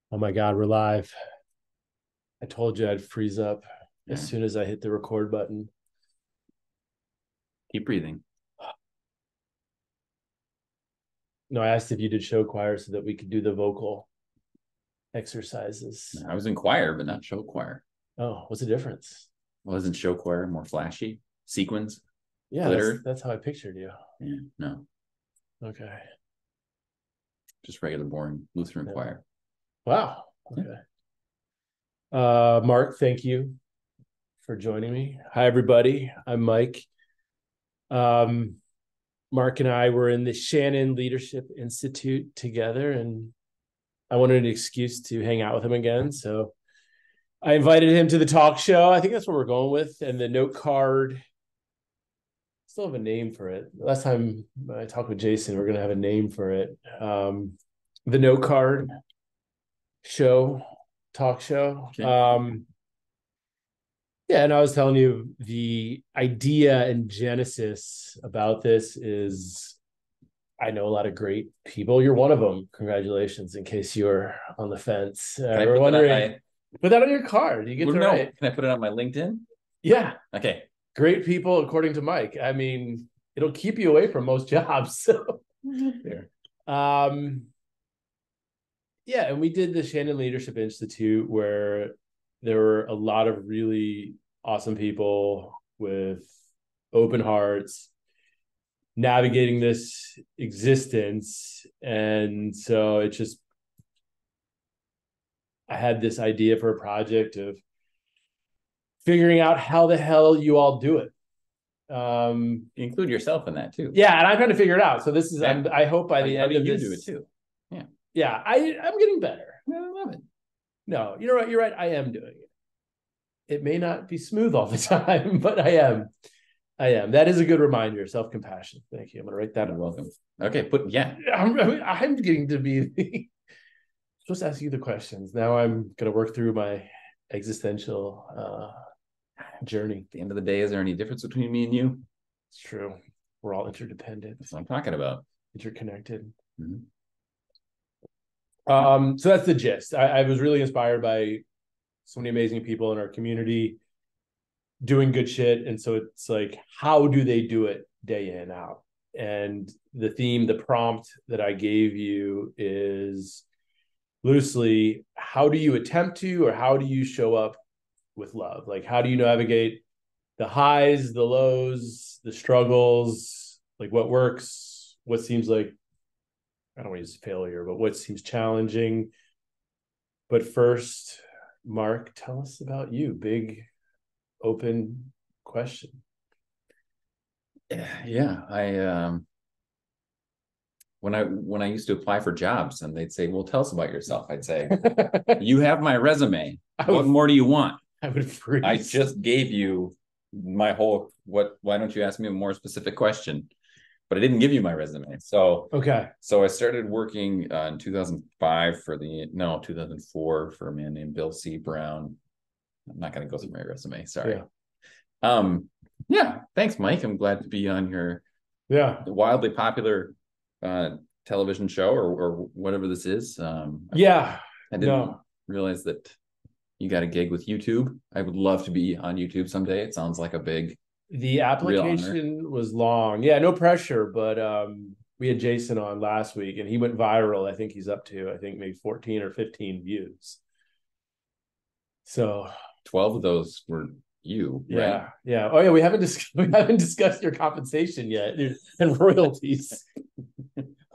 Oh my God, we're live. I told you I'd freeze up as Yeah. soon as I hit the record button. Keep breathing. No, I asked if you did show choir so that we could do the vocal exercises. I was in choir, but not show choir. Oh, what's the difference? Wasn't show choir more flashy? Sequins, Yeah, glitter? that's how I pictured you. Yeah, no, Okay. just regular boring Lutheran Yeah. choir. Wow. Yeah. Okay. Mark, thank you for joining me. Hi, everybody. I'm Mike. Um, Mark and I were in the Shannon Leadership Institute together, and I wanted an excuse to hang out with him again. So I invited him to the talk show. I think that's what we're going with. And the note card, still have a name for it. Last time I talked with Jason, we're going to have a name for it. The note card show, talk show. Okay. Yeah, and I was telling you the idea and genesis about this is I know a lot of great people. You're one of them. Congratulations, in case you're on the fence. Can I We're put that on wondering, my? put that on your card. You get Well, to no. write. Can I put it on my LinkedIn? Yeah, Okay. great people, according to Mike. I mean, it'll keep you away from most jobs. So, There. um, yeah, and we did the Shannon Leadership Institute where there were a lot of really awesome people with open hearts navigating this existence. And so it just, I had this idea for a project of figuring out how the hell you all do it. You include yourself in that too. Yeah, and I'm trying to figure it out. So this is, Yeah. I hope by the How end do of you this, do it too? Yeah. Yeah, I'm getting better. Yeah, I love it. No, you're right. You're right. I am doing it. It may not be smooth all the time, but I am. I am. That is a good reminder. Self-compassion. Thank you. I'm gonna write that. You're welcome. Okay, yeah. I'm getting to be supposed to ask you the questions. Now I'm gonna work through my existential journey. At the end of the day, is there any difference between me and you? It's true. We're all interdependent. That's what I'm talking about. Interconnected. Mm-hmm. So that's the gist. I was really inspired by so many amazing people in our community doing good shit. And so it's like, how do they do it day in, out? And the theme, the prompt that I gave you is loosely, how do you attempt to, or how do you show up with love? Like, how do you navigate the highs, the lows, the struggles, like what works, what seems like, I don't want to use failure, but what seems challenging. But first, Mark, tell us about you. Big open question. Yeah, when I used to apply for jobs and they'd say, "Well, tell us about yourself," I'd say, "You have my resume. What more do you want?" I would freeze. I just gave you my whole what. Why don't you ask me a more specific question? But I didn't give you my resume. So okay. So I started working in 2005 2004 for a man named Bill C. Brown. I'm not going to go through my resume. Sorry. Yeah. Yeah. Thanks, Mike. I'm glad to be on your wildly popular television show or whatever this is. I didn't realize that you got a gig with YouTube. I would love to be on YouTube someday. It sounds like a big. The application was long. Yeah, no pressure, but we had Jason on last week and he went viral. I think he's up to, maybe 14 or 15 views. So 12 of those were you, yeah, right? Yeah. Oh yeah, we haven't discussed your compensation yet and royalties.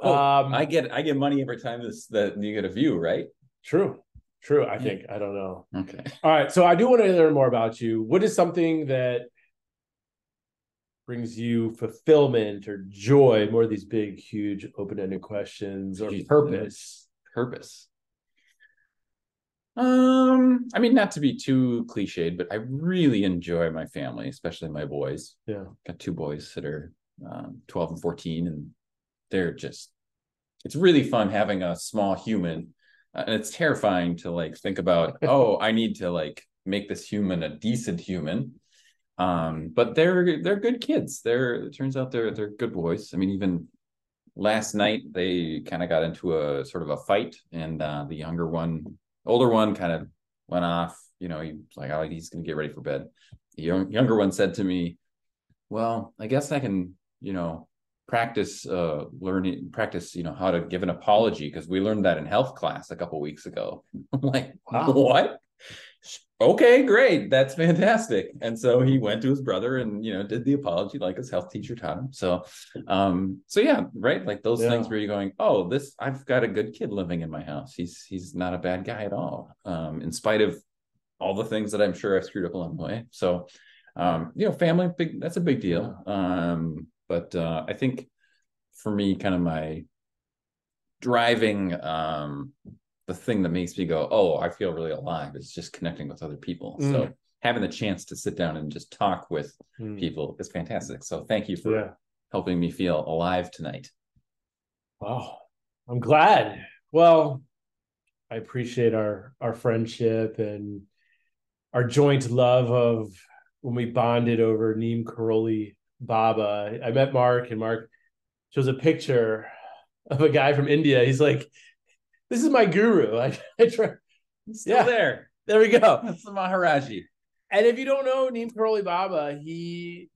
I get money every time that you get a view, right? True. I think. I don't know. Okay. All right. So I do want to learn more about you. What is something that brings you fulfillment or joy? More of these big, huge, open-ended questions, or purpose. I mean, not to be too cliched, but I really enjoy my family, especially my boys. Yeah. Got two boys that are 12 and 14, and they're just, it's really fun having a small human. And it's terrifying to like think about, oh, I need to like make this human a decent human. But they're good kids. It turns out they're good boys. I mean, even last night they kind of got into a sort of a fight, and the younger one Older one kind of went off, you know, he was like, oh, he's going to get ready for bed. The younger one said to me, well, I guess I can, you know, practice practice, you know, how to give an apology, because we learned that in health class a couple weeks ago. I'm like, Wow. what? Okay, great, that's fantastic. And so he went to his brother and, you know, did the apology like his health teacher taught him. So yeah, right, like those things where you're going, oh, this, I've got a good kid living in my house, he's not a bad guy at all, in spite of all the things that I'm sure I've screwed up along the way. So you know, family, big, that's a big deal. But I think for me, kind of my driving the thing that makes me go, oh, I feel really alive, is just connecting with other people. So having the chance to sit down and just talk with people is fantastic. So thank you for helping me feel alive tonight. Wow, I'm glad. Well, I appreciate our friendship and our joint love of when we bonded over Neem Karoli Baba. I met Mark, and Mark shows a picture of a guy from India. He's like, this is my guru. I try. Still there. There we go. That's the Maharaji. And if you don't know Neem Karoli Baba, he,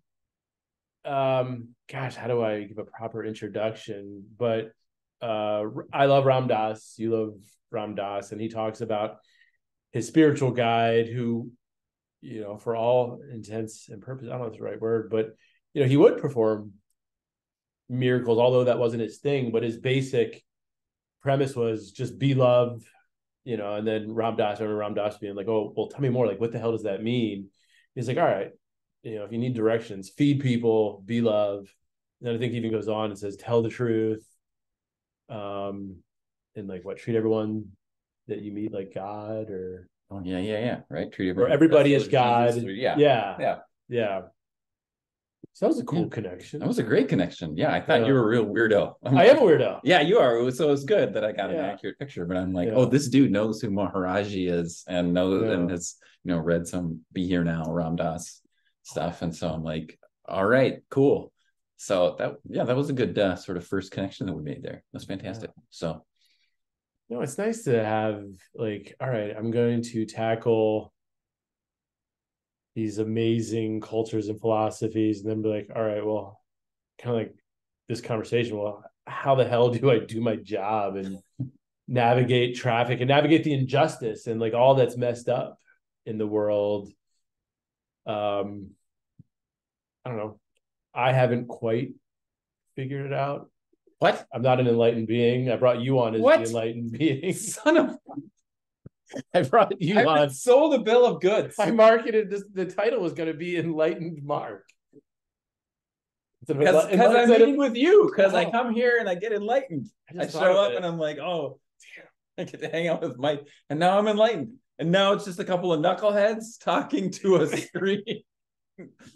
gosh, how do I give a proper introduction? But I love Ram Dass. You love Ram Dass, and he talks about his spiritual guide who, you know, for all intents and purposes, I don't know if it's the right word, but, you know, he would perform miracles, although that wasn't his thing. But his basic premise was just be love, you know. And then Ram Dass, I remember Ram Dass being like, oh, well, tell me more. Like, what the hell does that mean? He's like, all right, you know, if you need directions, feed people, be love. And then I think he even goes on and says, tell the truth. And like what, treat everyone that you meet like God, or oh yeah, right. Treat or everybody as God. Jesus, or, yeah. So that was a cool connection. That was a great connection. Yeah, I thought you were a real weirdo. I am a weirdo. Yeah, you are. So it's good that I got an accurate picture. But I'm like, oh, this dude knows who Maharaji is, and knows and has, you know, read some Be Here Now, Ram Dass stuff. And so I'm like, all right, cool. So that was a good sort of first connection that we made there. That's fantastic. So no, it's nice to have like, all right, I'm going to tackle these amazing cultures and philosophies, and then be like, all right, well, kind of like this conversation, well, how the hell do I do my job and navigate traffic and navigate the injustice and like all that's messed up in the world? I don't know. I haven't quite figured it out. What? I'm not an enlightened being. I brought you on as the enlightened being. Son of... I brought you on. Sold a bill of goods. I marketed this. The title was going to be EnlightenedMark. Because I'm meeting with you. Because I come here and I get enlightened. I show up and I'm like, oh, damn, I get to hang out with Mike. And now I'm enlightened. And now it's just a couple of knuckleheads talking to a screen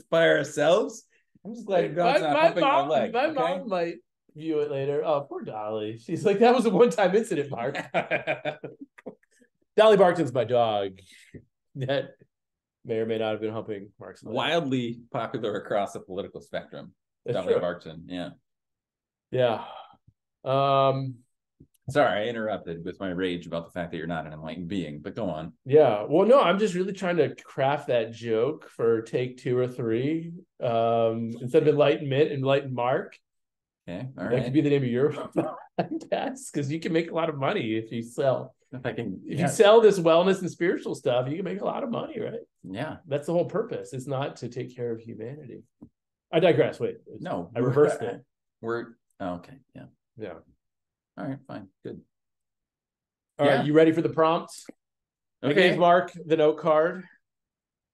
by ourselves. I'm just glad God's not humping my leg. My mom might view it later. Oh, poor Dolly. She's like, that was a one-time incident, Mark. Dolly Barton's my dog. That may or may not have been humping Mark's leg. Wildly popular across the political spectrum. That's Dolly true. Barton, yeah. Yeah. Sorry, I interrupted with my rage about the fact that you're not an enlightened being, but go on. Yeah. Well, no, I'm just really trying to craft that joke for take 2 or 3. Instead of enlightenment, EnlightenMark. Okay. All right. That could be the name of your podcast, because you can make a lot of money if you sell. If you sell this wellness and spiritual stuff, you can make a lot of money, right? Yeah. That's the whole purpose. It's not to take care of humanity. I digress. Wait. No, I reversed it. Okay. Yeah. Yeah. All right, fine. Good. All right, you ready for the prompts? Okay. I gave Mark the note card.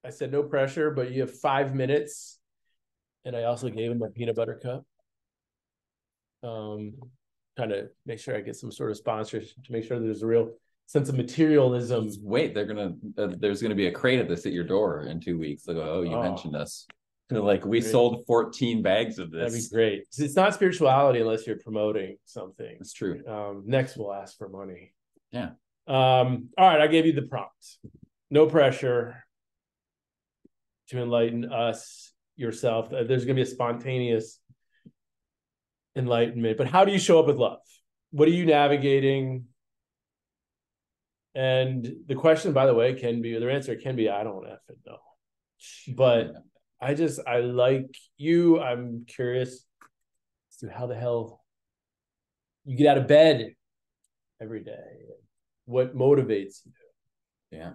I said no pressure, but you have 5 minutes. And I also gave him a peanut butter cup. Trying to make sure I get some sort of sponsors to make sure there's a real sense of materialism. Wait, there's gonna be a crate of this at your door in 2 weeks. They'll go, oh, you mentioned us. They're like, we sold 14 bags of this. That'd be great. It's not spirituality unless you're promoting something. That's true. Next, we'll ask for money. Yeah. All right, I gave you the prompt. No pressure to enlighten us, yourself. There's going to be a spontaneous enlightenment. But how do you show up with love? What are you navigating? And the question, by the way, can be, their answer can be, I don't effing know. But I like you. I'm curious as to how the hell you get out of bed every day. What motivates you? Yeah.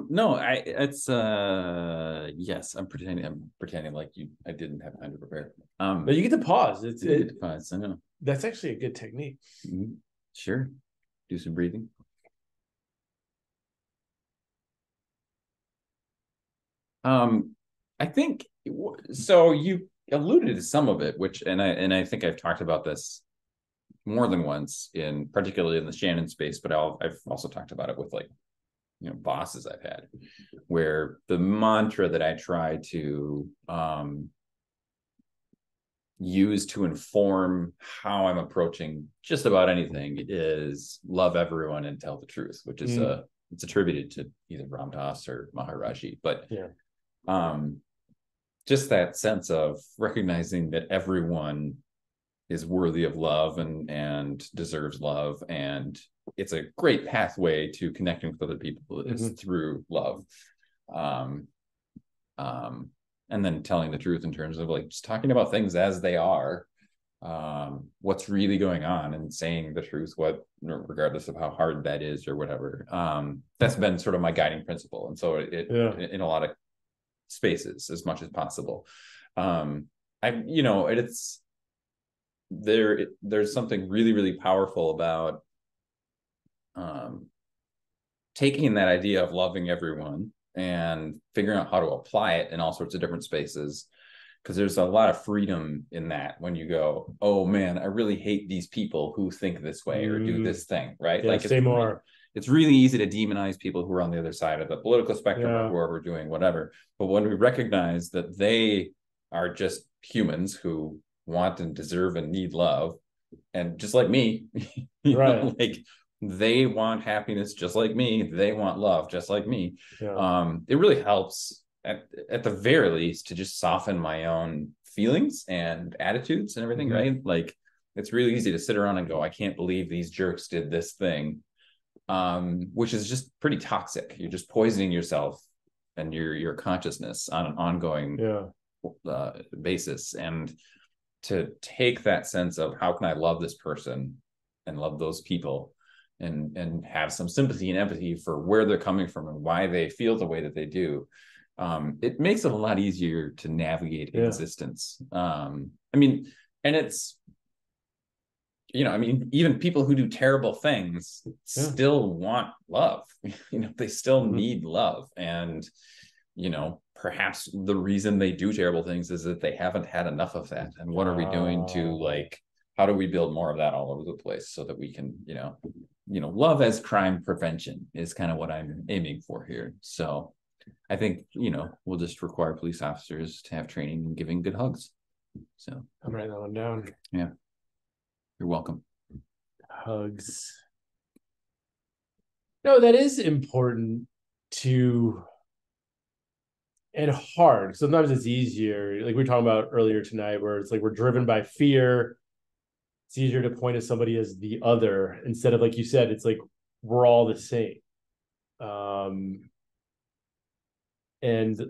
No, it's yes, I'm pretending like I didn't have time to prepare. But you get to pause. You get to pause. I know. That's actually a good technique. Mm-hmm. Sure. Do some breathing. I think so. You alluded to some of it, which, and I think I've talked about this more than once, in particularly in the Shannon space, but I've also talked about it with, like, bosses I've had, where the mantra that I try to use to inform how I'm approaching just about anything is love everyone and tell the truth, which is it's attributed to either Ram Dass or Maharaji, but just that sense of recognizing that everyone is worthy of love and deserves love, and it's a great pathway to connecting with other people is through love. And then telling the truth in terms of, like, just talking about things as they are, what's really going on, and saying the truth, regardless of how hard that is or whatever. That's been sort of my guiding principle, and so in a lot of spaces, as much as possible. There's something really, really powerful about taking that idea of loving everyone and figuring out how to apply it in all sorts of different spaces, because there's a lot of freedom in that when you go, oh man, I really hate these people who think this way or do this thing, right? Like, say more. It's really easy to demonize people who are on the other side of the political spectrum or whoever doing whatever. But when we recognize that they are just humans who want and deserve and need love, and just like me, like, they want happiness just like me, they want love just like me. It really helps at the very least to just soften my own feelings and attitudes and everything, right? Like, it's really easy to sit around and go, I can't believe these jerks did this thing, which is just pretty toxic. You're just poisoning yourself and your consciousness on an ongoing basis. And to take that sense of, how can I love this person and love those people, and have some sympathy and empathy for where they're coming from and why they feel the way that they do, it makes it a lot easier to navigate existence. And it's, even people who do terrible things still want love. They still need love. And, perhaps the reason they do terrible things is that they haven't had enough of that. And what are we doing to, like, how do we build more of that all over the place so that we can, love as crime prevention is kind of what I'm aiming for here. So I think, we'll just require police officers to have training in giving good hugs. So I'm writing that one down. Yeah. You're welcome. Hugs. No, that is important to, and hard. Sometimes it's easier. Like we were talking about earlier tonight, where it's like we're driven by fear. It's easier to point at somebody as the other instead of, like you said, it's like we're all the same. And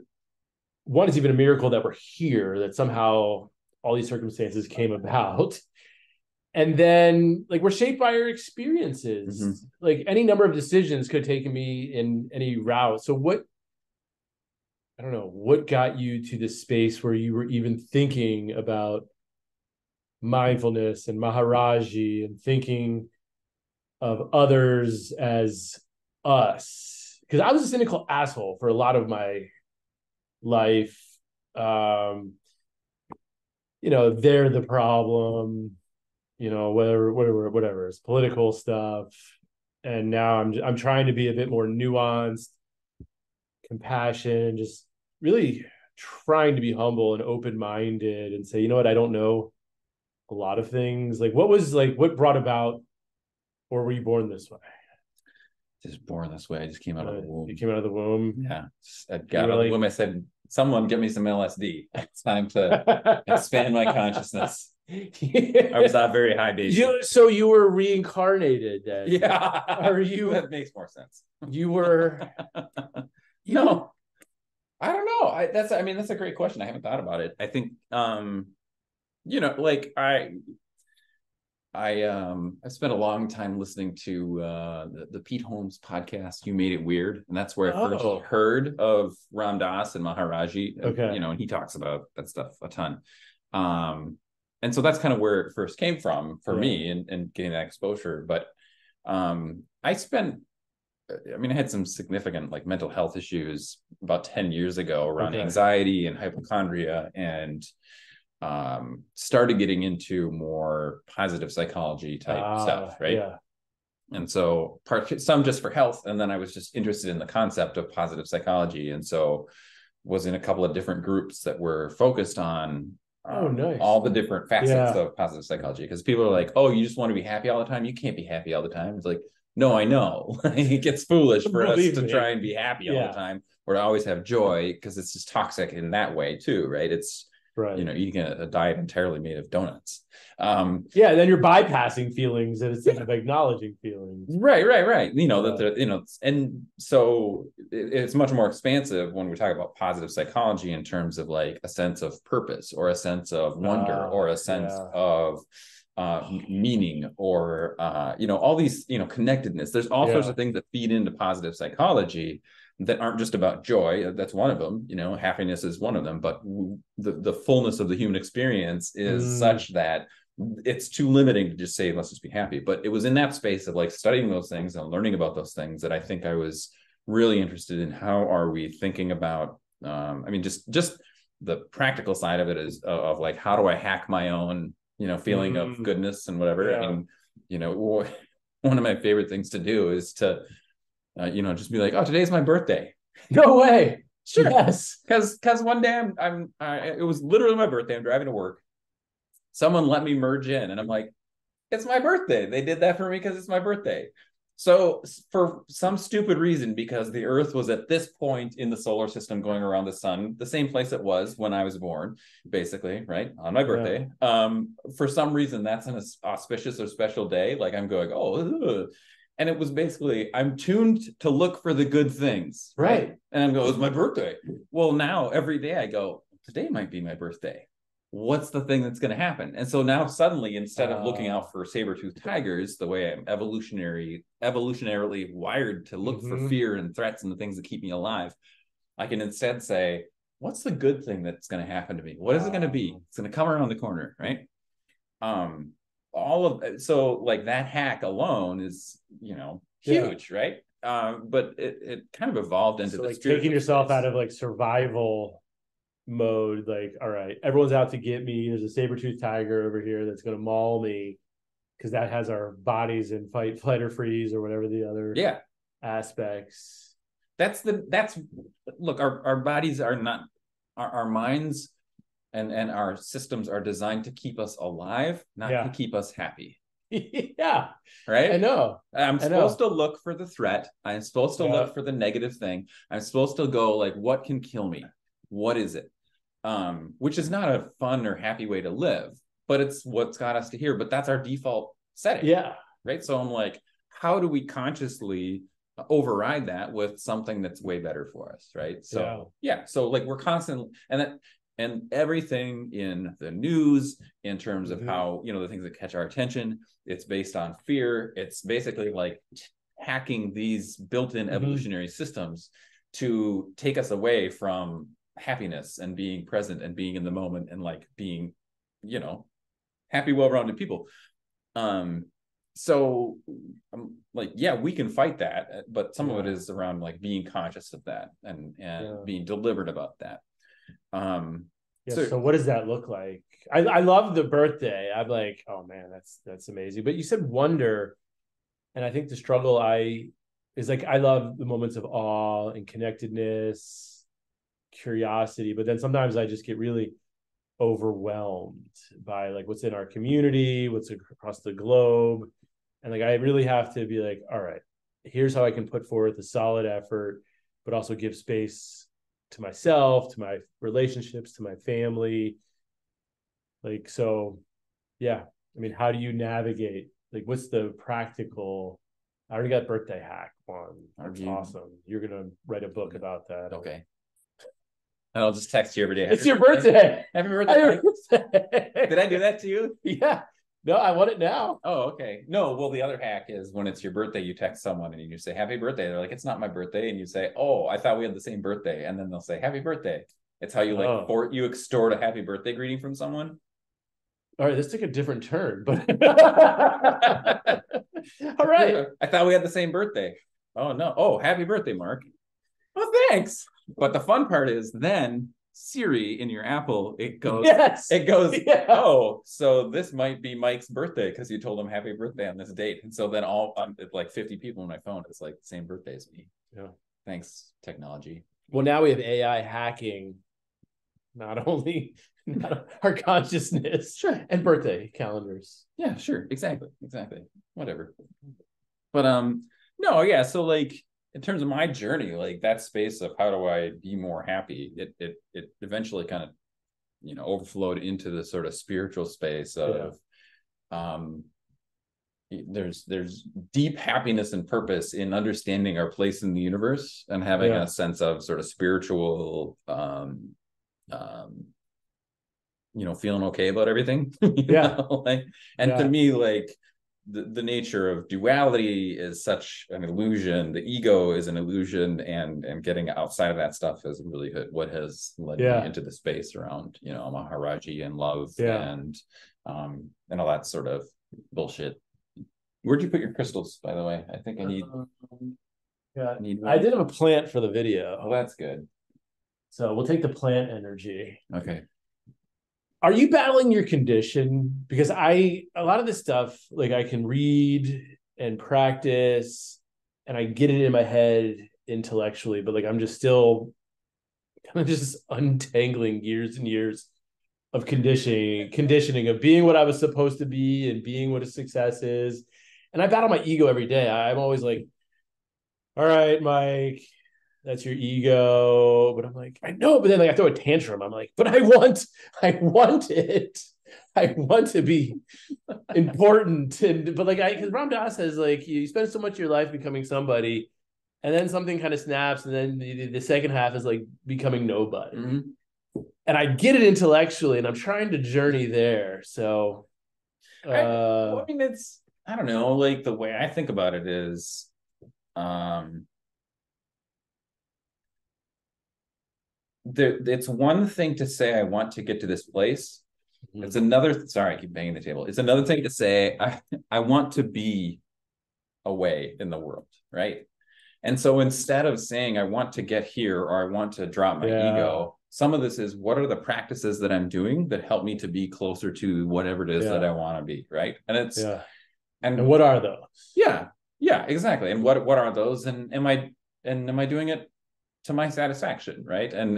one, is even a miracle that we're here, that somehow all these circumstances came about. And then, like, we're shaped by our experiences. Like, any number of decisions could have taken me in any route. So I don't know, what got you to this space where you were even thinking about mindfulness and Maharaji and thinking of others as us? Because I was a cynical asshole for a lot of my life. They're the problem, whatever, it's political stuff. And now I'm trying to be a bit more nuanced, compassion, just really trying to be humble and open-minded and say, you know what, I don't know a lot of things. Like, what brought about, or were you born this way? Just born this way. I just came out of the womb. You came out of the womb? Yeah. I got out of the womb. I said, someone get me some LSD. It's time to expand my consciousness. I was not very high base. So you were reincarnated then? Yeah. Are you? That makes more sense. You were. No, I don't know. That's a great question. I haven't thought about it. I think, like I spent a long time listening to the Pete Holmes podcast, You Made It Weird. And that's where I first heard of Ram Dass and Maharaji. Okay. And he talks about that stuff a ton. And so that's kind of where it first came from for me and getting that exposure. But I had some significant like mental health issues about 10 years ago around anxiety and hypochondria, and started getting into more positive psychology type stuff, right? Yeah. And so some just for health, and then I was just interested in the concept of positive psychology, and so was in a couple of different groups that were focused on nice. all the different facets of positive psychology. Because people are like, oh, you just want to be happy all the time? You can't be happy all the time. It's like, no, I know. It gets foolish for us to try and be happy all the time, or to always have joy, because it's just toxic in that way too, right? It's eating a diet entirely made of donuts. Then you're bypassing feelings instead of acknowledging feelings. Right. And so it's much more expansive when we talk about positive psychology in terms of like a sense of purpose, or a sense of wonder, or a sense of meaning, or all these connectedness. There's all sorts of things that feed into positive psychology that aren't just about joy. That's one of them. Happiness is one of them, but the fullness of the human experience is such that it's too limiting to just say let's just be happy. But it was in that space of like studying those things and learning about those things that I think I was really interested in. How are we thinking about just the practical side of it is of like, how do I hack my own feeling of goodness and whatever. And one of my favorite things to do is to just be like, oh, today's my birthday. No way. Sure. Yes. Because one day it was literally my birthday. I'm driving to work. Someone let me merge in, and I'm like, it's my birthday. They did that for me because it's my birthday. So for some stupid reason, because the Earth was at this point in the solar system going around the sun, the same place it was when I was born, basically, right, on my birthday. For some reason, that's an auspicious or special day. Like I'm going, oh, and it was basically, I'm tuned to look for the good things, right? And I'm going, it's my birthday. Well, now every day I go, today might be my birthday. What's the thing that's going to happen? And so now suddenly, instead of looking out for saber-toothed tigers, the way I'm evolutionarily wired to look for fear and threats and the things that keep me alive, I can instead say, what's the good thing that's going to happen to me? What is it going to be? It's going to come around the corner, right? So like that hack alone is, huge, right? But it kind of evolved into like taking yourself out of like survival mode, like, all right, everyone's out to get me, there's a saber-toothed tiger over here that's going to maul me, because that has our bodies in fight, flight, or freeze, or whatever the other aspects. Look, our bodies are not, our minds and our systems are designed to keep us alive, not to keep us happy. Right. I know. I'm supposed to look for the threat. I'm supposed to look for the negative thing. I'm supposed to go like, what can kill me? What is it? Which is not a fun or happy way to live, but it's what's got us to here. But that's our default setting. Yeah. Right. So I'm like, how do we consciously override that with something that's way better for us? Right. So so like we're constantly, and everything in the news in terms of how, the things that catch our attention, it's based on fear. It's basically like hacking these built-in evolutionary systems to take us away from happiness and being present and being in the moment and like being, happy, well-rounded people. So like, we can fight that, but some of it is around like being conscious of that and being deliberate about that. So what does that look like? I love the birthday. I'm like, oh man, that's amazing. But you said wonder, and I think the struggle is like, I love the moments of awe and connectedness, curiosity, but then sometimes I just get really overwhelmed by like what's in our community, what's across the globe. And like, I really have to be like, all right, here's how I can put forth a solid effort, but also give space to myself, to my relationships, to my family. Like, so yeah. I mean, how do you navigate? Like, what's the practical? I already got birthday hack one. That's awesome. You're gonna write a book about that. Okay. And I'll just text you every day. It's your birthday. Happy birthday. Did I do that to you? Yeah. No, I want it now. Oh, okay. No, well, the other hack is when it's your birthday, you text someone and you say, happy birthday. They're like, it's not my birthday. And you say, oh, I thought we had the same birthday. And then they'll say, happy birthday. It's how you you extort a happy birthday greeting from someone. All right, this took a different turn, but all right. I thought we had the same birthday. Oh, no. Oh, happy birthday, Mark. Oh, thanks. But the fun part is then Siri in your Apple, it goes, yeah. Oh, so this might be Mike's birthday because you told him happy birthday on this date. And so then like 50 people on my phone, it's like the same birthday as me. Yeah. Thanks, technology. Well, now we have AI hacking not only our consciousness, sure, and birthday calendars. Yeah, sure. Exactly. Whatever. But no, yeah. So like in terms of my journey, like that space of how do I be more happy, it eventually kind of, you know, overflowed into the sort of spiritual space of there's deep happiness and purpose in understanding our place in the universe and having a sense of sort of spiritual you know, feeling okay about everything. To me, like the nature of duality is such an illusion. The ego is an illusion, and getting outside of that stuff is really what has led me into the space around, you know, Maharaji and love and all that sort of bullshit. Where'd you put your crystals, by the way? I think I need. I did have a plant for the video. Oh, that's good. So we'll take the plant energy. Okay. Are you battling your condition? Because a lot of this stuff, like I can read and practice and I get it in my head intellectually, but like I'm just still kind of just untangling years and years of conditioning of being what I was supposed to be and being what a success is. And I battle my ego every day. I'm always like, all right, Mike, that's your ego. But I'm like, I know, but then like I throw a tantrum. I'm like, but I want it. I want to be important. But like because Ram Dass says, like, you spend so much of your life becoming somebody, and then something kind of snaps, and then the second half is like becoming nobody. Mm-hmm. And I get it intellectually, and I'm trying to journey there. So I mean, I don't know, like the way I think about it is it's one thing to say I want to get to this place. Mm-hmm. It's another, sorry, I keep banging the table. It's another thing to say I want to be away in the world, right? And so instead of saying I want to get here or I want to drop my ego, some of this is what are the practices that I'm doing that help me to be closer to whatever it is that I want to be, right? And it's and what are those? Yeah, exactly. And what are those? And am I doing it to my satisfaction, right? And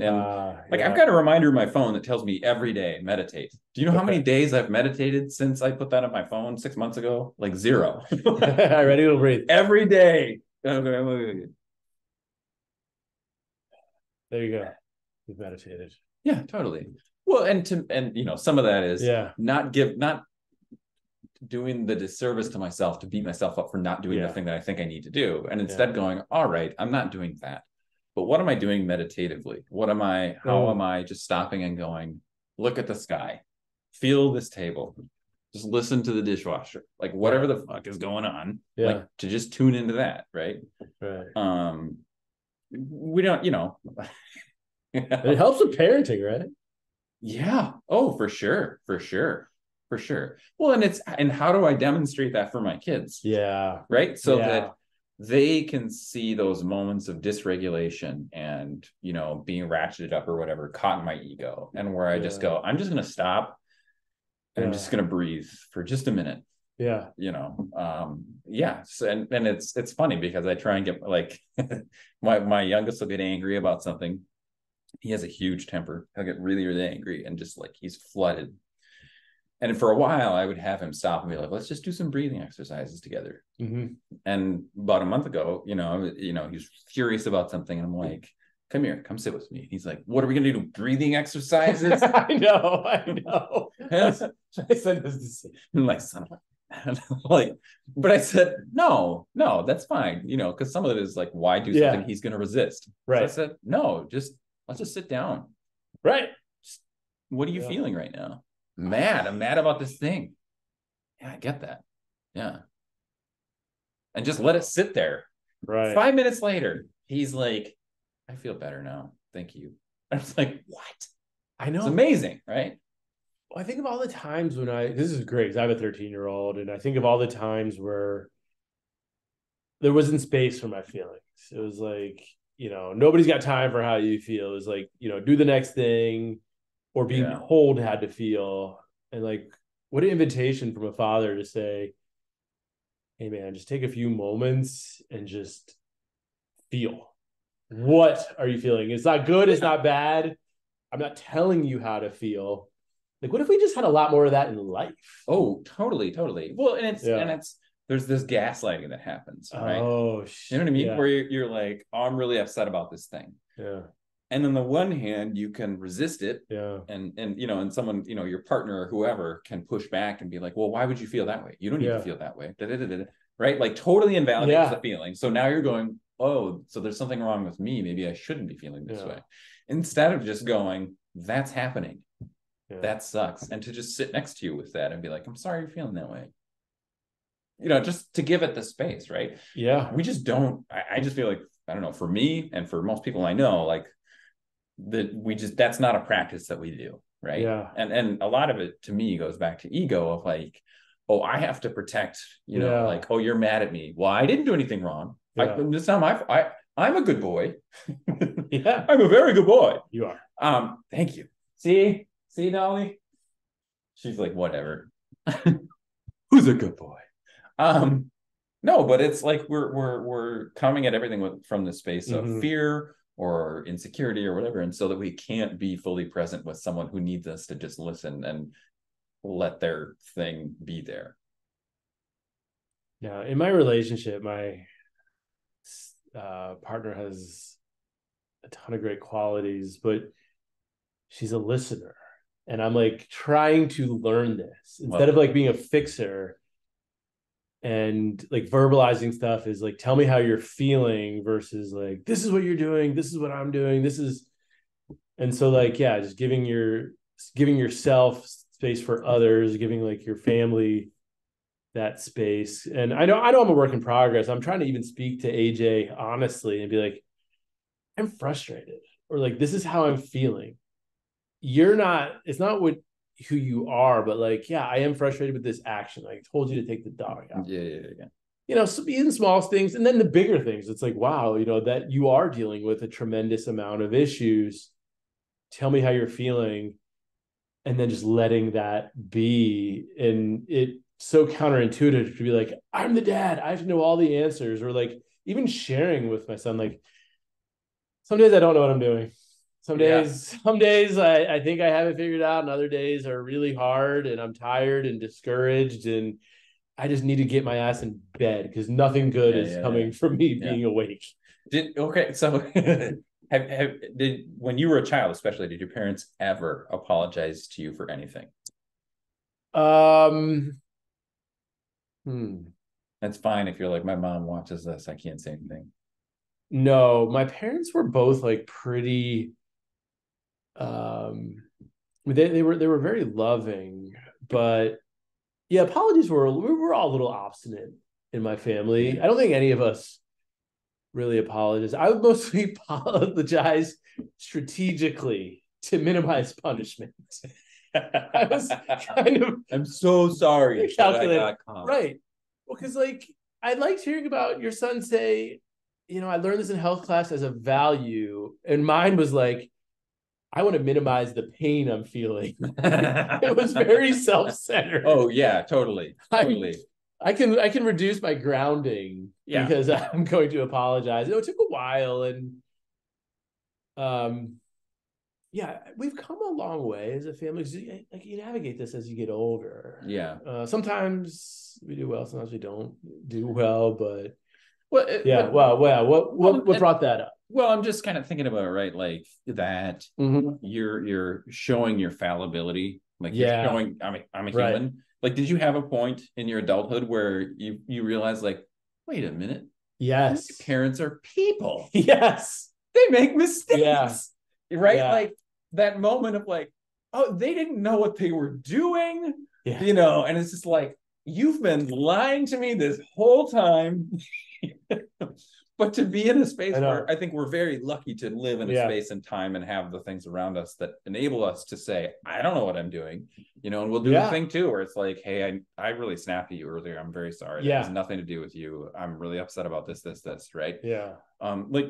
like I've got a reminder in my phone that tells me every day meditate. Do you know how many days I've meditated since I put that on my phone 6 months ago? Like 0. Ready to breathe every day. Okay. There you go. You've meditated. Yeah, totally. Well, and you know, some of that is not doing the disservice to myself to beat myself up for not doing the thing that I think I need to do, and instead going, all right, I'm not doing that. But what am I doing meditatively? How am I just stopping and going, look at the sky, feel this table, just listen to the dishwasher, like whatever the fuck is going on, like to just tune into that, right? We don't, you know. It helps with parenting, right? Yeah. Oh, for sure. Well, and how do I demonstrate that for my kids? Yeah. Right. So that they can see those moments of dysregulation and, you know, being ratcheted up or whatever, caught in my ego, and where I just go, I'm just going to stop and I'm just going to breathe for just a minute. Yeah. You know, So, and it's funny because I try and get like my youngest will get angry about something. He has a huge temper. He'll get really, really angry and just like he's flooded. And for a while, I would have him stop and be like, let's just do some breathing exercises together. Mm-hmm. And about a month ago, you know, he's furious about something. And I'm like, come here, come sit with me. He's like, what are we gonna do? Breathing exercises? I know. I said this I'm like, son of like, but I said, no, that's fine, because some of it is like, why do something he's gonna resist? Right. So I said, no, let's just sit down. Right. What are you feeling right now? Mad. I'm mad about this thing. Yeah, I get that. Yeah. And just let it sit there. Right. 5 minutes later, he's like, I feel better now. Thank you. I was like, what? I know. It's amazing, right? Well, I think of all the times when this is great because I have a 13-year-old, and I think of all the times where there wasn't space for my feelings. It was like, nobody's got time for how you feel. It was like, do the next thing, or being told how to feel. And like, what an invitation from a father to say, hey man, just take a few moments and just feel. What are you feeling? It's not good. It's not bad. I'm not telling you how to feel. Like, what if we just had a lot more of that in life? Oh, totally. Well, and it's there's this gaslighting that happens, right? Oh, you know what I mean? Where you're like, oh, I'm really upset about this thing. Yeah. And on the one hand, you can resist it. Yeah. And someone, your partner or whoever can push back and be like, well, why would you feel that way? You don't need to feel that way. Right? Like totally invalidates the feeling. So now you're going, oh, so there's something wrong with me. Maybe I shouldn't be feeling this way. Instead of just going, that's happening. Yeah. That sucks. And to just sit next to you with that and be like, I'm sorry you're feeling that way. Just to give it the space, right? Yeah. We just don't, I just feel like, I don't know, for me and for most people I know, like that's not a practice that we do. Right. Yeah. And a lot of it to me goes back to ego of like, oh, I have to protect, like, oh, you're mad at me. Well, I didn't do anything wrong. It's not my fault. I'm a good boy. Yeah. I'm a very good boy. You are. Thank you. See, Dolly? She's like, whatever. Who's a good boy? No, but it's like we're coming at everything from the space of fear or insecurity or whatever, and so that we can't be fully present with someone who needs us to just listen and let their thing be there. Yeah, in my relationship, my partner has a ton of great qualities, but she's a listener, and I'm like trying to learn this instead of like being a fixer. And like verbalizing stuff is like, tell me how you're feeling versus like, this is what you're doing. This is what I'm doing. And so like, yeah, just giving yourself space for others, giving like your family that space. And I know I'm a work in progress. I'm trying to even speak to AJ honestly and be like, I'm frustrated, or like, this is how I'm feeling. It's not who you are, but like, yeah, I am frustrated with this action. Like, I told you to take the dog out. Yeah. So even small things, and then the bigger things. It's like, wow, that you are dealing with a tremendous amount of issues. Tell me how you're feeling, and then just letting that be. And it's so counterintuitive to be like, I'm the dad, I have to know all the answers, or like even sharing with my son, like, some days I don't know what I'm doing. Some days I think I have it figured out, and other days are really hard, and I'm tired and discouraged, and I just need to get my ass in bed because nothing good is coming from me being awake. So when you were a child, especially, did your parents ever apologize to you for anything? That's fine if you're like, my mom watches this, I can't say anything. No, my parents were both like pretty. They were very loving, but yeah, we were all a little obstinate in my family. I don't think any of us really apologize. I would mostly apologize strategically to minimize punishment. I was kind of, I'm so sorry. Calculated. Right. Well, because like I liked hearing about your son say, I learned this in health class as a value, and mine was like, I want to minimize the pain I'm feeling. It was very self-centered. Oh yeah, totally. I can reduce my grounding because I'm going to apologize. It took a while, and we've come a long way as a family. Like, you navigate this as you get older. Yeah. Sometimes we do well, sometimes we don't do well, but what brought that up? Well, I'm just kind of thinking about it, right? Like that you're showing your fallibility. Like you're Yeah. showing I'm a Right. human. Like, did you have a point in your adulthood where you realize like, wait a minute, my Yes. parents are people. Yes. They make Yeah. mistakes. Right? Yeah. Like that moment of like, oh, they didn't know what they were doing, Yeah. and it's just like, you've been lying to me this whole time. But to be in a I space where know. I think we're very lucky to live in a Yeah. space and time and have the things around us that enable us to say, I don't know what I'm doing, and we'll do the Yeah. thing too, where it's like, hey, I really snapped at you earlier. I'm very sorry. That has Yeah. nothing to do with you. I'm really upset about this, right? Yeah. Like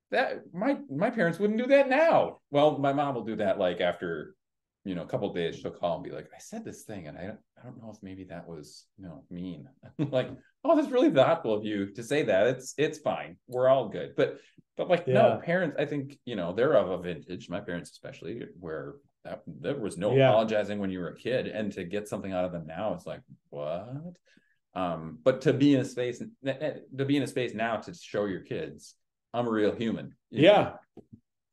that, my parents wouldn't do that now. Well, my mom will do that like after a couple of days. She'll call and be like, I said this thing and I don't know if maybe that was mean. Like, oh, that's really thoughtful of you to say that. It's fine, we're all good. But like, no, Yeah. parents, I think they're of a vintage, my parents especially, where there was no Yeah. apologizing when you were a kid, and to get something out of them now, it's like, what? But to be in a space now to show your kids I'm a real human. Yeah.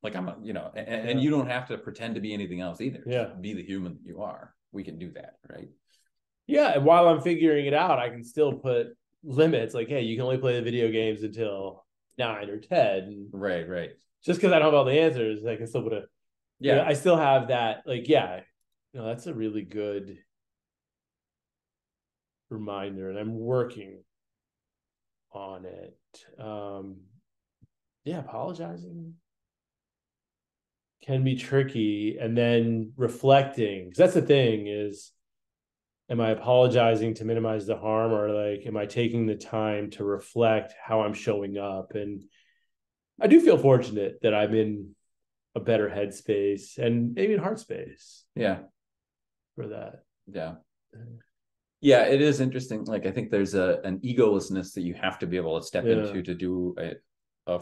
Like and you don't have to pretend to be anything else either. Yeah. Just be the human that you are. We can do that, right? Yeah. And while I'm figuring it out, I can still put limits like, hey, you can only play the video games until 9 or 10. Right. Just because I don't have all the answers, I can still put I still have that. Like, yeah, that's a really good reminder, and I'm working on it. Yeah, apologizing can be tricky, and then reflecting, because that's the thing is, am I apologizing to minimize the harm, or like, am I taking the time to reflect how I'm showing up? And I do feel fortunate that I'm in a better headspace and maybe in heart space. Yeah. For that. Yeah. Yeah, it is interesting. Like, I think there's an egolessness that you have to be able to step into to do a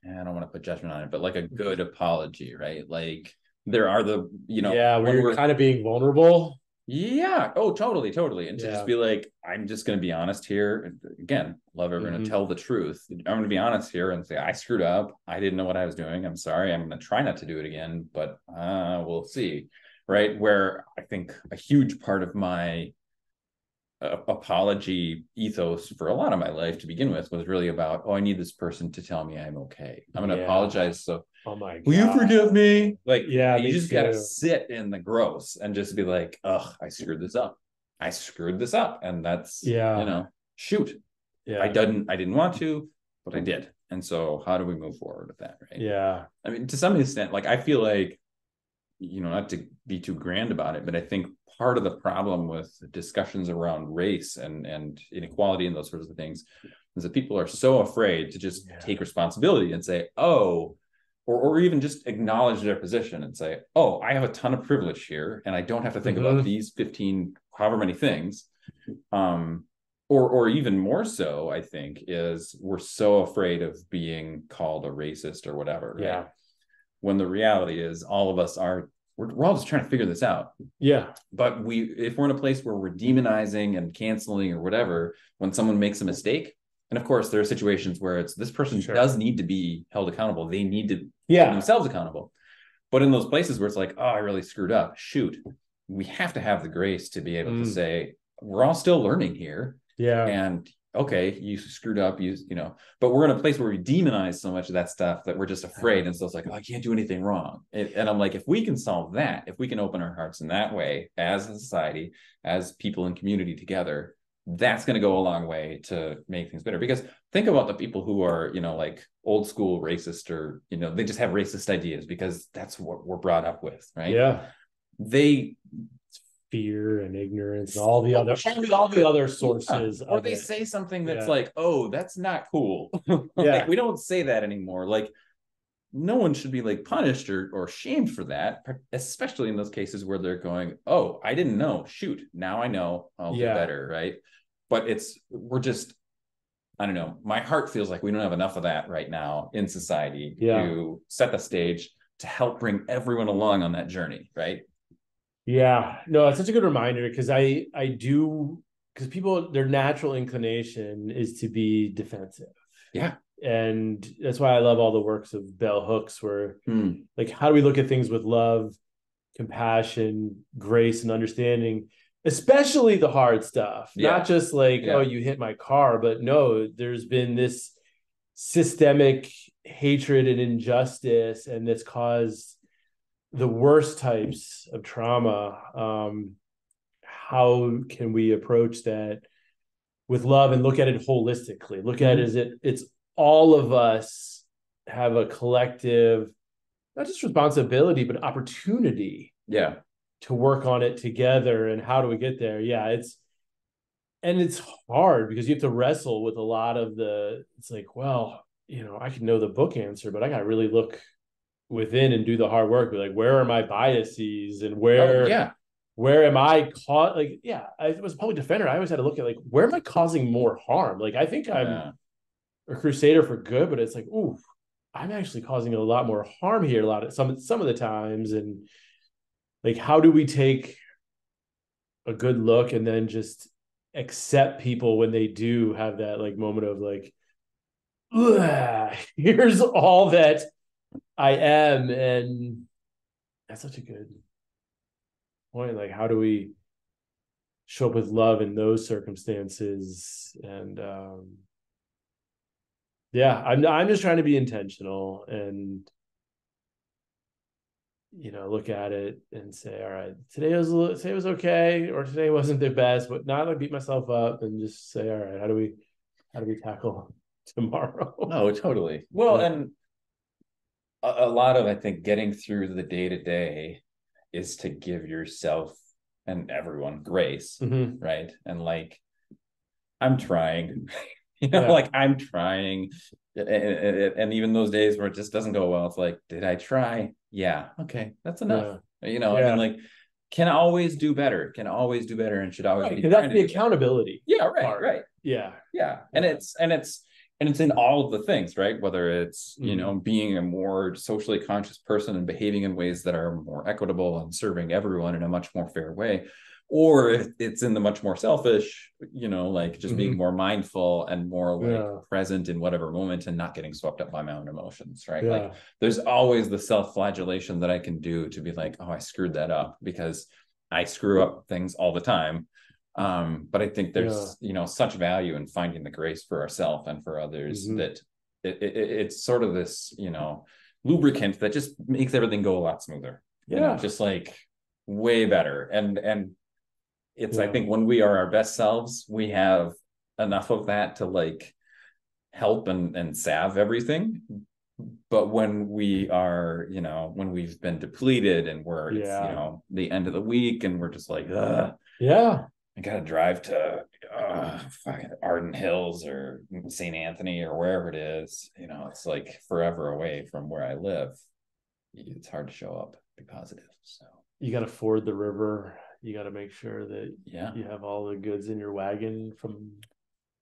I don't want to put judgment on it, but like a good apology, right? Like there are where you're kind of being vulnerable. Yeah. Oh, totally. And to just be like, I'm just going to be honest here. Again, love everyone to tell the truth. I'm going to be honest here and say, I screwed up. I didn't know what I was doing. I'm sorry. I'm going to try not to do it again, but we'll see. Right. Where I think a huge part of my apology ethos for a lot of my life to begin with was really about, I need this person to tell me I'm okay. I'm going to apologize. So, oh my God, will you forgive me? Like, you just got to sit in the gross and just be like, ugh, I screwed this up. And that's, shoot. Yeah. I didn't want to, but I did. And so how do we move forward with that? Right. Yeah. I mean, to some extent, like, I feel like, not to be too grand about it, but I think part of the problem with discussions around race and inequality and those sorts of things is that people are so afraid to just take responsibility and say, oh, or even just acknowledge their position and say, oh, I have a ton of privilege here and I don't have to think about these 15, however many things. Or even more so, I think, is we're so afraid of being called a racist or whatever. Right? Yeah. When the reality is all of us we're all just trying to figure this out. Yeah. But if we're in a place where we're demonizing and canceling or whatever, when someone makes a mistake, and of course there are situations where this person does need to be held accountable. They need to hold themselves accountable. But in those places where it's like, oh, I really screwed up, shoot, we have to have the grace to be able to say, we're all still learning here. Yeah. And okay, you screwed up, but we're in a place where we demonize so much of that stuff that we're just afraid. And so it's like, oh, I can't do anything wrong. And I'm like, if we can solve that, if we can open our hearts in that way as a society, as people in community together, that's going to go a long way to make things better. Because think about the people who are, like old school racist, or, they just have racist ideas because that's what we're brought up with. Right. Yeah. Fear and ignorance and all the other sources. Or they say something that's like, oh, that's not cool. Like, we don't say that anymore. Like, no one should be like punished or shamed for that, especially in those cases where they're going, oh, I didn't know. Shoot, now I know. I'll do better. Right. But we're just, I don't know. My heart feels like we don't have enough of that right now in society to set the stage to help bring everyone along on that journey. Right. Yeah, no, it's such a good reminder, because because people, their natural inclination is to be defensive. Yeah. And that's why I love all the works of Bell Hooks, where Hmm. like, how do we look at things with love, compassion, grace, and understanding, especially the hard stuff, not Yeah. just like, oh, Yeah. you hit my car, but no, there's been this systemic hatred and injustice, and that's caused the worst types of trauma. How can we approach that with love and look at it holistically? Look at it Hmm. as it's all of us have a collective, not just responsibility, but opportunity Yeah. to work on it together. And how do we get there? Yeah, it's hard because you have to wrestle with a lot of it's like, well, I can know the book answer, but I got to really look within and do the hard work. Be like, where are my biases, and Oh where yeah. where am I caught? Like, yeah, I was a public defender. I always had to look at like, where am I causing more harm? Like, I think I'm Yeah. a crusader for good, but it's like, ooh, I'm actually causing a lot more harm here. A lot of some of the times, and like, how do we take a good look and then just accept people when they do have that like moment of like, here's all that I am, and that's such a good point. Like, how do we show up with love in those circumstances? And yeah, I'm just trying to be intentional and look at it and say, all right, today was okay, or today wasn't the best, but not like beat myself up, and just say, all right, how do we tackle tomorrow? No, totally. Well, Yeah. and a lot of, I think, getting through the day to day is to give yourself and everyone grace, Mm-hmm. right? And like, I'm trying, Yeah. like I'm trying. And even those days where it just doesn't go well, it's like, did I try? Yeah. Okay. That's enough. Yeah. And Yeah. like, can always do better, can always do better, and should always Right. be Because trying that's to the do better. accountability Yeah. Right. part. Right. Yeah. Yeah. And Yeah. it's in all of the things, right? Whether it's, Mm-hmm. being a more socially conscious person and behaving in ways that are more equitable and serving everyone in a much more fair way, or if it's in the much more selfish, like just being Mm-hmm. more mindful and more like Yeah. present in whatever moment and not getting swept up by my own emotions, right? Like Yeah. there's always the self-flagellation that I can do to be like, oh, I screwed that up, because I screw up things all the time. But I think Yeah. there's such value in finding the grace for ourselves and for others, Mm-hmm. that it's sort of this lubricant that just makes everything go a lot smoother, Yeah. just like way better. And it's, I Yeah. think, when we are our best selves, we have enough of that to like help and salve everything. But when we are, when we've been depleted and it's Yeah. the end of the week and we're just like, ugh, Yeah. I gotta drive to fucking Arden Hills or St. Anthony or wherever it is. It's like forever away from where I live. It's hard to show up, be positive. So You got to ford the river. You got to make sure that yeah, you have all the goods in your wagon from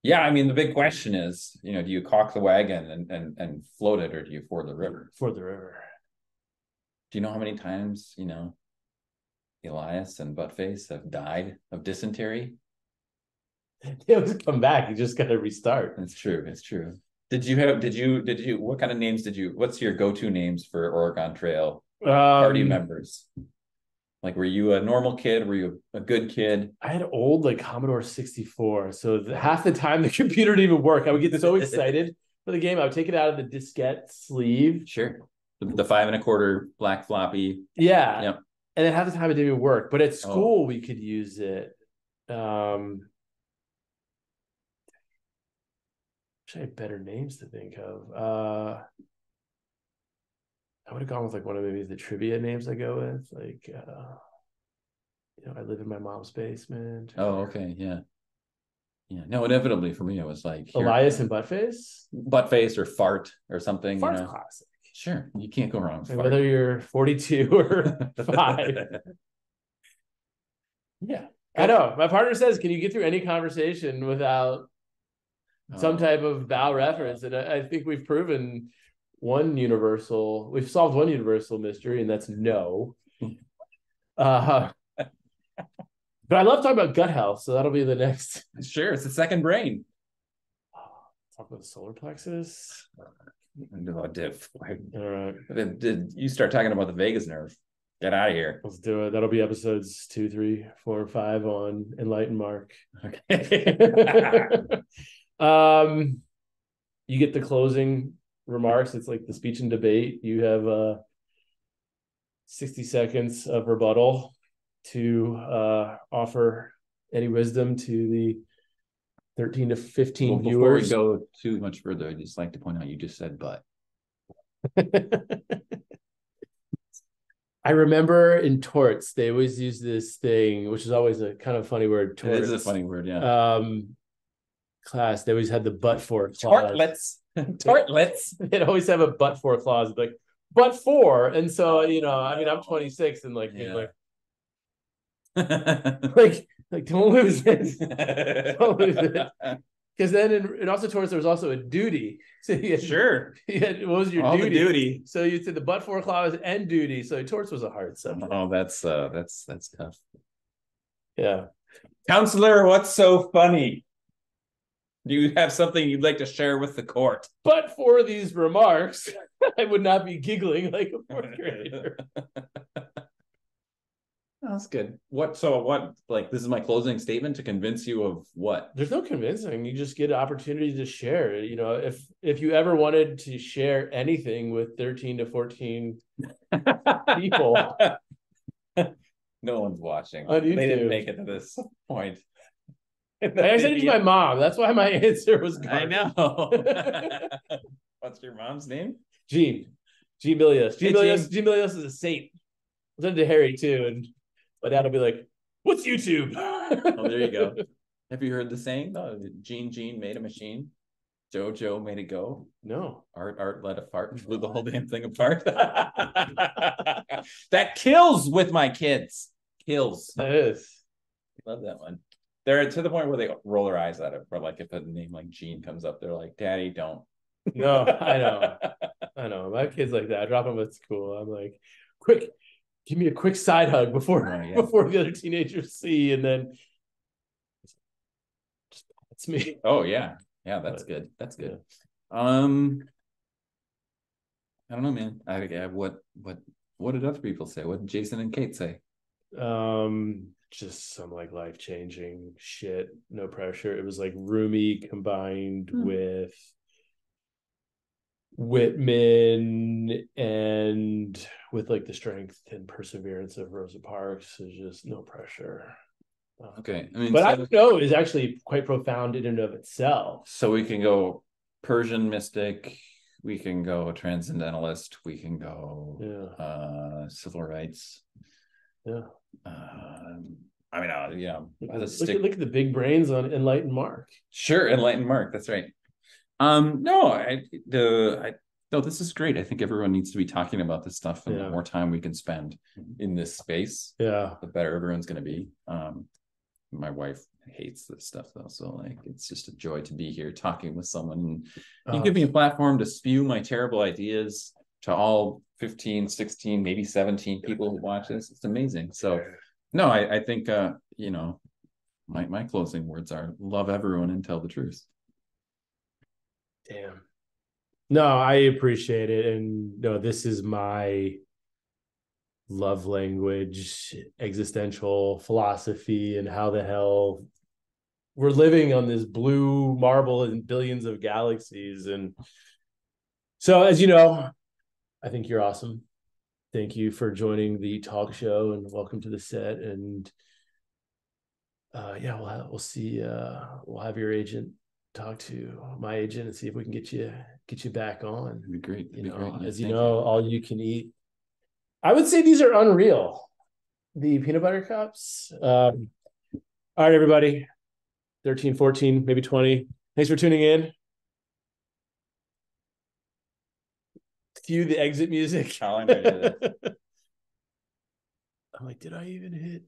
yeah. I mean, the big question is, do you caulk the wagon and float it, or do you ford the river? for the river. Do you know how many times Elias and Buttface have died of dysentery? They always come back. You just got to restart. It's true. It's true. What kind of names what's your go-to names for Oregon Trail party Um, members? Like, were you a normal kid? Were you a good kid? I had old like Commodore 64. So half the time the computer didn't even work. I would get so excited for the game. I would take it out of the diskette sleeve. Sure. The 5 1/4 black floppy. Yeah. Yep. And then half the time it didn't even work. But at Oh, school we could use it. I had better names to think of. I would have gone with like one of maybe the trivia names I go with. Like I live in my mom's basement. oh, okay. Yeah. Yeah. No, inevitably for me, it was like here, Elias and Buttface. Buttface or fart or something, Fart's classic. Sure. You can't go wrong with Like fart. whether you're 42 or 5. Yeah. I know. My partner says, can you get through any conversation without some type of bow reference? And I think we've solved one universal mystery, and that's no. But I love talking about gut health, so that'll be the next. Sure. It's the second brain. Oh, Talk about the solar plexus. No, diff. All right. Did you start talking about the vagus nerve? Get out of here. Let's do it. That'll be episodes 2, 3, 4, 5 on EnlightenMark. Okay. You get the closing remarks. It's like the speech and debate. You have 60 seconds of rebuttal to offer any wisdom to the 13 to 15 viewers. Before we go too much further, I'd just like to point out you just said but. I remember in torts, they always use this thing, which is always a kind of funny word. Torts. It is a funny word, yeah. Class, they always had the but for clause. Tortlets. They'd always have a but for clause, like but for. And so, I mean, I'm 26 and like, Yeah. like don't lose it. Don't lose it. Because then in also torts, there was also a duty. So Sure. What was your All duty? the duty. So you said the but for clause and duty. So torts was a hard subject. Oh, that's tough. Yeah. Counselor, what's so funny? Do you have something you'd like to share with the court? But for these remarks, I would not be giggling like a fourth grader. That's good. What, like, this is my closing statement to convince you of what? There's no convincing. You just get an opportunity to share. If you ever wanted to share anything with 13 to 14 people. No one's watching. On YouTube. They didn't make it to this point. I sent it to my mom. That's why my answer was I garbage. know. What's your mom's name? Jean Milius. Jean Hey, Milius is a saint. I sent it to Harry too, and my dad will be like, "What's YouTube?" Oh, there you go. Have you heard the saying? Gene made a machine. Joe made it go. No. Art let a fart and blew the whole damn thing apart. That kills with my kids. Kills. That is. Love that one. They're to the point where they roll their eyes at it. Or like if a name like Gene comes up, they're like, "Daddy, don't." No, I know. My kids like that. I drop them at school. I'm like, quick, give me a quick side hug before the other teenagers see, and then it's me. Oh yeah. Yeah, that's good. That's good. Yeah. I don't know, man. What did other people say? What did Jason and Kate say? Just some like life-changing shit. No pressure. It was like Rumi combined with Whitman and with like the strength and perseverance of Rosa Parks. Is just no pressure. Okay. I mean, but I know is actually quite profound in and of itself. So we can go Persian mystic, we can go transcendentalist, we can go civil rights. Yeah. I mean, yeah. Look at the big brains on EnlightenMark. Sure, EnlightenMark. That's right. No, this is great. I think everyone needs to be talking about this stuff, and the more time we can spend in this space, the better everyone's going to be. My wife hates this stuff though, so like it's just a joy to be here talking with someone. You give me a platform to spew my terrible ideas to all 15, 16, maybe 17 people who watch this. It's amazing. So no, I think my closing words are love everyone and tell the truth. Damn. No, I appreciate it. And no, this is my love language, existential philosophy, and how the hell we're living on this blue marble in billions of galaxies. And so, as you know, I think you're awesome. Thank you for joining the talk show and welcome to the set. And we'll see. We'll have your agent talk to my agent and see if we can get you back on. That'd be great. As you know, all you can eat. I would say these are unreal. The peanut butter cups. All right, everybody. 13, 14, maybe 20. Thanks for tuning in. Cue the exit music. I'm like, did I even hit?